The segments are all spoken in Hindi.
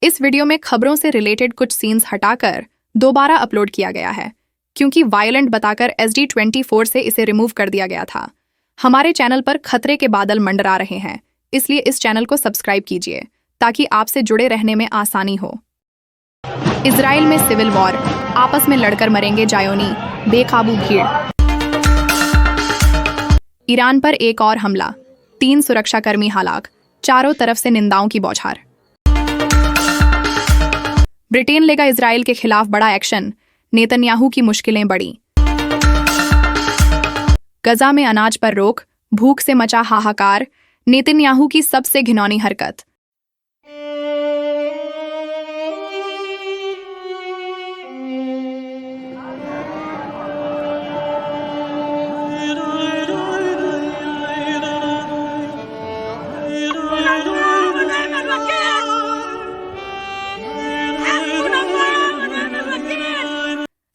इस वीडियो में खबरों से रिलेटेड कुछ सीन्स हटाकर दोबारा अपलोड किया गया है क्योंकि वायलेंट बताकर SD24 से इसे रिमूव कर दिया गया था। हमारे चैनल पर खतरे के बादल मंडरा रहे हैं, इसलिए इस चैनल को सब्सक्राइब कीजिए ताकि आपसे जुड़े रहने में आसानी हो। इजराइल में सिविल वॉर, आपस में लड़कर मरेंगे जायोनी, बेकाबू भीड़। ईरान पर एक और हमला, 3 सुरक्षाकर्मी हलाक, चारों तरफ से निंदाओं की बौछार। ब्रिटेन लेगा इजराइल के खिलाफ बड़ा एक्शन, नेतन्याहू की मुश्किलें बढ़ी। गजा में अनाज पर रोक, भूख से मचा हाहाकार, नेतन्याहू की सबसे घिनौनी हरकत।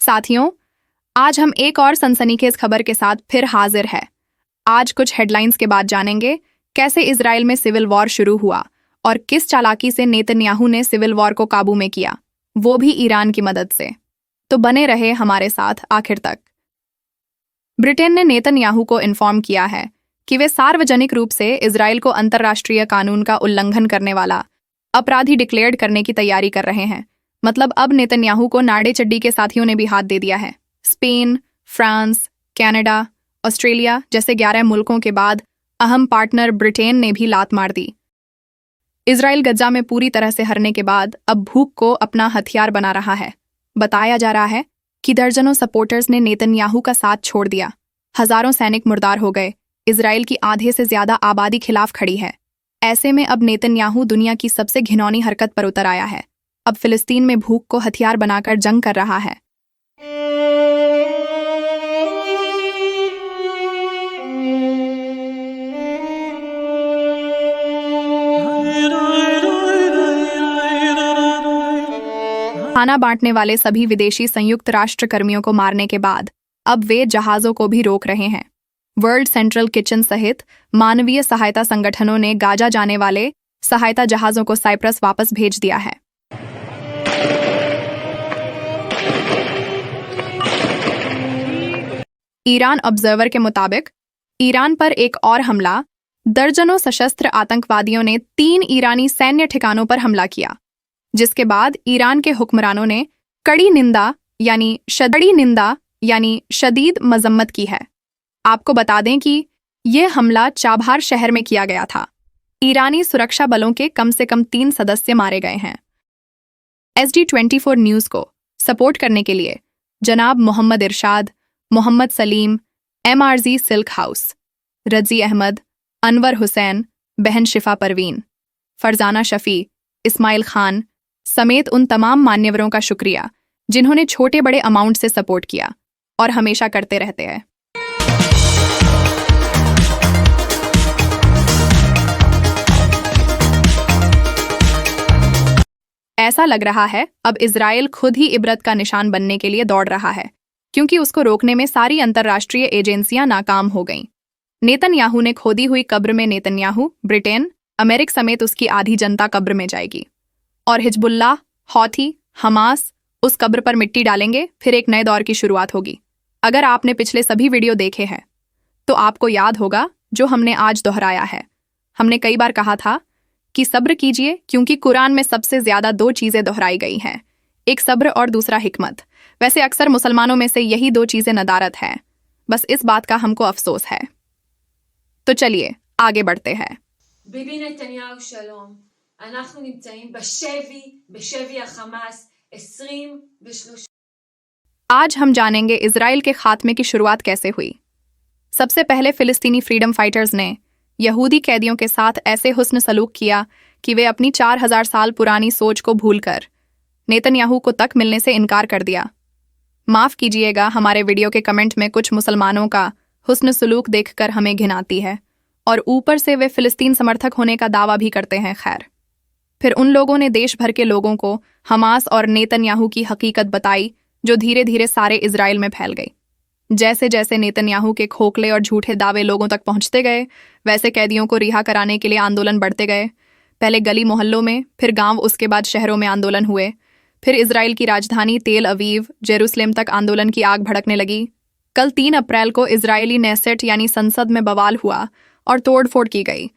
साथियों, आज हम एक और सनसनीखेज खबर के साथ फिर हाजिर है। आज कुछ हेडलाइंस के बाद जानेंगे कैसे इजराइल में सिविल वॉर शुरू हुआ और किस चालाकी से नेतन्याहू ने सिविल वॉर को काबू में किया, वो भी ईरान की मदद से। तो बने रहे हमारे साथ आखिर तक। ब्रिटेन ने नेतन्याहू को इन्फॉर्म किया है कि वे सार्वजनिक रूप से इजराइल को अंतर्राष्ट्रीय कानून का उल्लंघन करने वाला अपराधी डिक्लेयर्ड करने की तैयारी कर रहे हैं। मतलब अब नेतन्याहू को नाड़े चड्डी के साथियों ने भी हाथ दे दिया है। स्पेन, फ्रांस, कनाडा, ऑस्ट्रेलिया जैसे 11 मुल्कों के बाद अहम पार्टनर ब्रिटेन ने भी लात मार दी। इजराइल गजा में पूरी तरह से हारने के बाद अब भूख को अपना हथियार बना रहा है। बताया जा रहा है कि दर्जनों सपोर्टर्स ने नेतन्याहू का साथ छोड़ दिया। हजारों सैनिक मुर्दार हो गए। इजराइल की आधे से ज्यादा आबादी खिलाफ खड़ी है। ऐसे में अब नेतन्याहू दुनिया की सबसे घिनौनी हरकत पर उतर आया है। अब फिलिस्तीन में भूख को हथियार बनाकर जंग कर रहा है। खाना बांटने वाले सभी विदेशी संयुक्त राष्ट्र कर्मियों को मारने के बाद अब वे जहाजों को भी रोक रहे हैं। वर्ल्ड सेंट्रल किचन सहित मानवीय सहायता संगठनों ने गाजा जाने वाले सहायता जहाजों को साइप्रस वापस भेज दिया है। ईरान ऑब्जर्वर के मुताबिक ईरान पर एक और हमला, दर्जनों सशस्त्र आतंकवादियों ने 3 ईरानी सैन्य ठिकानों पर हमला किया, जिसके बाद ईरान के हुक्मरानों ने कड़ी निंदा यानी शदीद मजम्मत की है। आपको बता दें कि यह हमला चाबहार शहर में किया गया था। ईरानी सुरक्षा बलों के कम से कम 3 सदस्य मारे गए हैं। SD24 न्यूज़ को सपोर्ट करने के लिए जनाब Mohammad Irshad, Mohammad Saleem, MRZ silk house, Razi Ahmad, Anwar Hussain, बहन शिफा परवीन, फरजाना शफी, इस्माइल खान समेत उन तमाम मान्यवरों का शुक्रिया जिन्होंने छोटे बड़े अमाउंट से सपोर्ट किया और हमेशा करते रहते हैं। ऐसा लग रहा है अब इजराइल खुद ही इबरत का निशान बनने के लिए दौड़ रहा है, क्योंकि उसको रोकने में सारी अंतर्राष्ट्रीय एजेंसियां नाकाम हो गईं। नेतन्याहू ने खोदी हुई कब्र में नेतन्याहू, ब्रिटेन, अमेरिका समेत उसकी आधी जनता कब्र में जाएगी और हिजबुल्लाह, हौथी, हमास उस कब्र पर मिट्टी डालेंगे। फिर एक नए दौर की शुरुआत होगी। अगर आपने पिछले सभी वीडियो देखे हैं तो आपको याद होगा जो हमने आज दोहराया है। हमने कई बार कहा था कि सब्र कीजिए, क्योंकि कुरान में सबसे ज्यादा 2 चीजें दोहराई गई हैं, एक सब्र और दूसरा हिकमत। वैसे अक्सर मुसलमानों में से यही 2 चीजें नदारत हैं। बस इस बात का हमको अफसोस है। तो चलिए आगे बढ़ते हैं। ביבי נתניהו שלום, אנחנו נמצאים בשבי החמאס 23। आज हम जानेंगे इजराइल के खात्मे की शुरुआत कैसे हुई। सबसे पहले फिलिस्तीनी फ्रीडम फाइटर्स ने यहूदी कैदियों के साथ ऐसे हुस्न सलूक किया कि वे अपनी 4000 साल पुरानी सोच को भूलकर नेतन्याहू को तक मिलने से इनकार कर दिया। माफ कीजिएगा, हमारे वीडियो के कमेंट में कुछ मुसलमानों का हुस्न सलूक देखकर हमें घिन आती है और ऊपर से वे फिलिस्तीन समर्थक होने का दावा भी करते हैं। खैर, फिर उन लोगों ने देश भर के लोगों को हमास और नेतन्याहू की हकीकत बताई, जो धीरे धीरे सारे इजराइल में फैल गई। जैसे जैसे नेतन्याहू के खोखले और झूठे दावे लोगों तक पहुंचते गए, वैसे कैदियों को रिहा कराने के लिए आंदोलन बढ़ते गए। पहले गली मोहल्लों में, फिर गांव, उसके बाद शहरों में आंदोलन हुए। फिर इजराइल की राजधानी तेल अवीव, जेरूसलेम तक आंदोलन की आग भड़कने लगी। कल 3 अप्रैल को इजरायली नेसेट यानी संसद में बवाल हुआ और तोड़फोड़ की गई,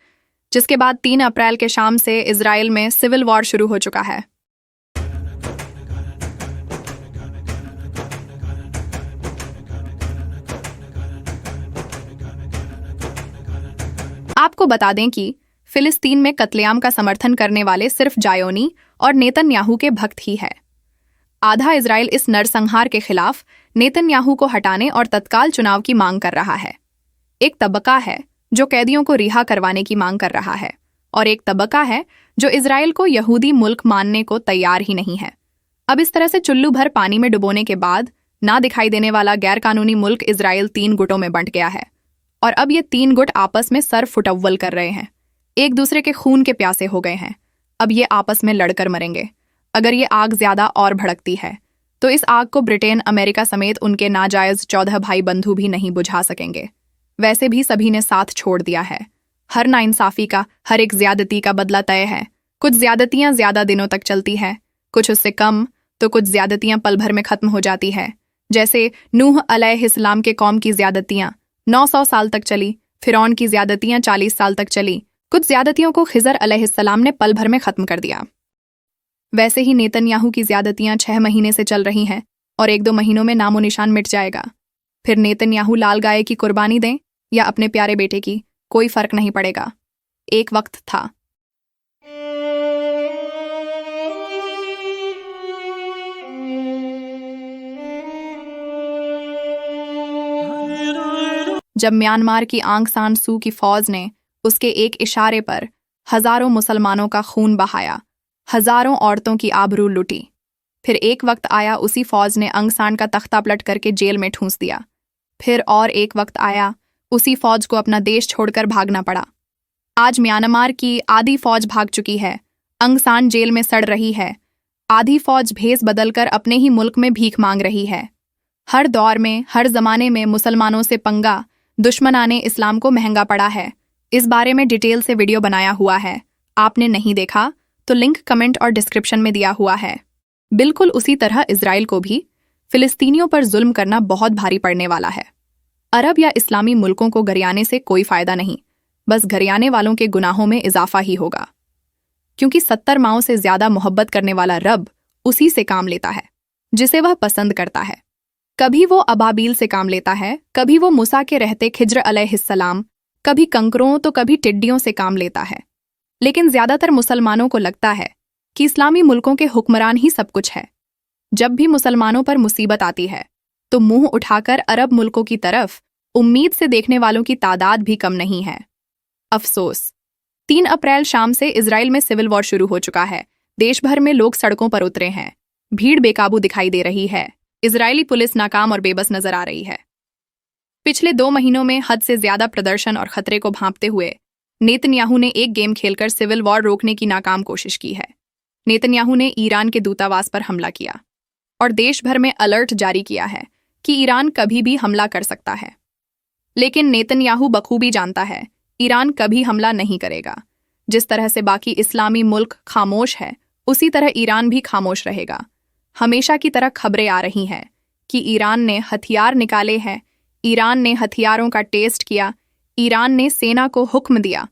जिसके बाद 3 अप्रैल के शाम से इजराइल में सिविल वॉर शुरू हो चुका है। आपको बता दें कि फिलिस्तीन में कत्लेआम का समर्थन करने वाले सिर्फ जायोनी और नेतन्याहू के भक्त ही है। आधा इजराइल इस नरसंहार के खिलाफ नेतन्याहू को हटाने और तत्काल चुनाव की मांग कर रहा है। एक तबका है जो कैदियों को रिहा करवाने की मांग कर रहा है, और एक तबका है जो इजराइल को यहूदी मुल्क मानने को तैयार ही नहीं है। अब इस तरह से चुल्लू भर पानी में डुबोने के बाद ना दिखाई देने वाला गैरकानूनी मुल्क इजराइल 3 गुटों में बंट गया है, और अब ये 3 गुट आपस में सर फुटअव्वल कर रहे हैं, एक दूसरे के खून के प्यासे हो गए हैं। अब ये आपस में लड़कर मरेंगे। अगर ये आग ज्यादा और भड़कती है तो इस आग को ब्रिटेन, अमेरिका समेत उनके नाजायज 14 भाई बंधु भी नहीं बुझा सकेंगे। वैसे भी सभी ने साथ छोड़ दिया है। हर नाइंसाफी का, हर एक ज्यादती का बदला तय है। कुछ ज्यादतियां ज्यादा दिनों तक चलती है, कुछ उससे कम, तो कुछ ज्यादतियां पल भर में खत्म हो जाती है। जैसे नूह अलैहिस्सलाम के कौम की ज्यादतियां 900 साल तक चली, फिरौन की ज्यादतियां 40 साल तक चली। कुछ ज्यादतियों को खिजर अलैहिस्सलाम ने पल भर में खत्म कर दिया। वैसे ही नेतन्याहू की ज्यादतियां 6 महीने से चल रही हैं और 1-2 महीनों में नामो निशान मिट जाएगा। फिर नेतन्याहू लाल गाय की कुर्बानी दें या अपने प्यारे बेटे की, कोई फर्क नहीं पड़ेगा। एक वक्त था जब म्यांमार की आंग सान सू की फौज ने उसके एक इशारे पर हजारों मुसलमानों का खून बहाया, हजारों औरतों की आबरू लुटी। फिर एक वक्त आया उसी फौज ने अंग सान का तख्ता पलट करके जेल में ठूंस दिया। फिर और एक वक्त आया उसी फौज को अपना देश छोड़कर भागना पड़ा। आज म्यांमार की आधी फौज भाग चुकी है, अंग सान जेल में सड़ रही है। आधी फौज भेस बदलकर अपने ही मुल्क में भीख मांग रही है। हर दौर में, हर जमाने में मुसलमानों से पंगा दुश्मनाने इस्लाम को महंगा पड़ा है। इस बारे में डिटेल से वीडियो बनाया हुआ है, आपने नहीं देखा तो लिंक कमेंट और डिस्क्रिप्शन में दिया हुआ है। बिल्कुल उसी तरह इजराइल को भी फिलिस्तीनियों पर जुल्म करना बहुत भारी पड़ने वाला है। अरब या इस्लामी मुल्कों को गरियाने से कोई फायदा नहीं, बस गरियाने वालों के गुनाहों में इजाफा ही होगा, क्योंकि 70 माओं से ज्यादा मोहब्बत करने वाला रब उसी से काम लेता है जिसे वह पसंद करता है। कभी वो अबाबील से काम लेता है, कभी वो मूसा के रहते खिज्र अलैहिस्सलाम, कभी कंकरों तो कभी टिड्डियों से काम लेता है। लेकिन ज्यादातर मुसलमानों को लगता है कि इस्लामी मुल्कों के हुक्मरान ही सब कुछ है। जब भी मुसलमानों पर मुसीबत आती है तो मुंह उठाकर अरब मुल्कों की तरफ उम्मीद से देखने वालों की तादाद भी कम नहीं है। अफसोस, 3 अप्रैल शाम से इजराइल में सिविल वॉर शुरू हो चुका है। देश भर में लोग सड़कों पर उतरे हैं, भीड़ बेकाबू दिखाई दे रही है। इजरायली पुलिस नाकाम और बेबस नजर आ रही है। पिछले 2 महीनों में हद से ज्यादा प्रदर्शन और खतरे को भांपते हुए नेतन्याहू ने एक गेम खेलकर सिविल वॉर रोकने की नाकाम कोशिश की है। नेतन्याहू ने ईरान के दूतावास पर हमला किया और देश भर में अलर्ट जारी किया है कि ईरान कभी भी हमला कर सकता है। लेकिन नेतन्याहू बखूबी जानता है ईरान कभी हमला नहीं करेगा। जिस तरह से बाकी इस्लामी मुल्क खामोश है, उसी तरह ईरान भी खामोश रहेगा। हमेशा की तरह खबरें आ रही हैं कि ईरान ने हथियार निकाले हैं, ईरान ने हथियारों का टेस्ट किया, ईरान ने सेना को हुक्म दिया।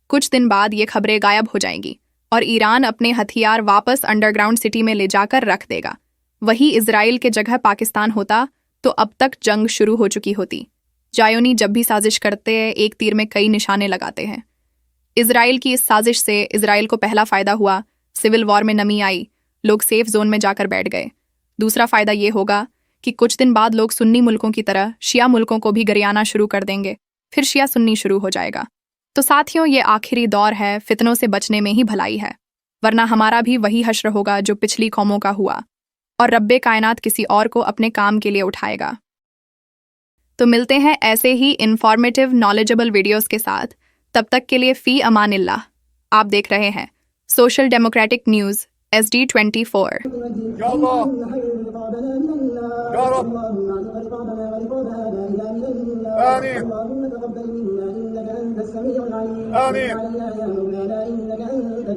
कुछ दिन बाद ये खबरें गायब हो जाएंगी और ईरान अपने हथियार वापस अंडरग्राउंड सिटी में ले जाकर रख देगा। वही इजराइल के जगह पाकिस्तान होता तो अब तक जंग शुरू हो चुकी होती। जायोनी जब भी साजिश करते हैं, एक तीर में कई निशाने लगाते हैं। इजराइल की इस साजिश से इजराइल को पहला फायदा हुआ, सिविल वॉर में नमी आई, लोग सेफ जोन में जाकर बैठ गए। दूसरा फायदा ये होगा कि कुछ दिन बाद लोग सुन्नी मुल्कों की तरह शिया मुल्कों को भी गरियाना शुरू कर देंगे, फिर शिया सुन्नी शुरू हो जाएगा। तो साथियों, ये आखिरी दौर है, फितनों से बचने में ही भलाई है, वरना हमारा भी वही हश्र होगा जो पिछली कौमों का हुआ, और रब्बे कायनात किसी और को अपने काम के लिए उठाएगा। तो मिलते हैं ऐसे ही इंफॉर्मेटिव नॉलेजेबल वीडियोस के साथ। तब तक के लिए फी अमानिल्लाह। आप देख रहे हैं social democratic news SD24। Ya Allah, Ya Rab, Amin, Amin.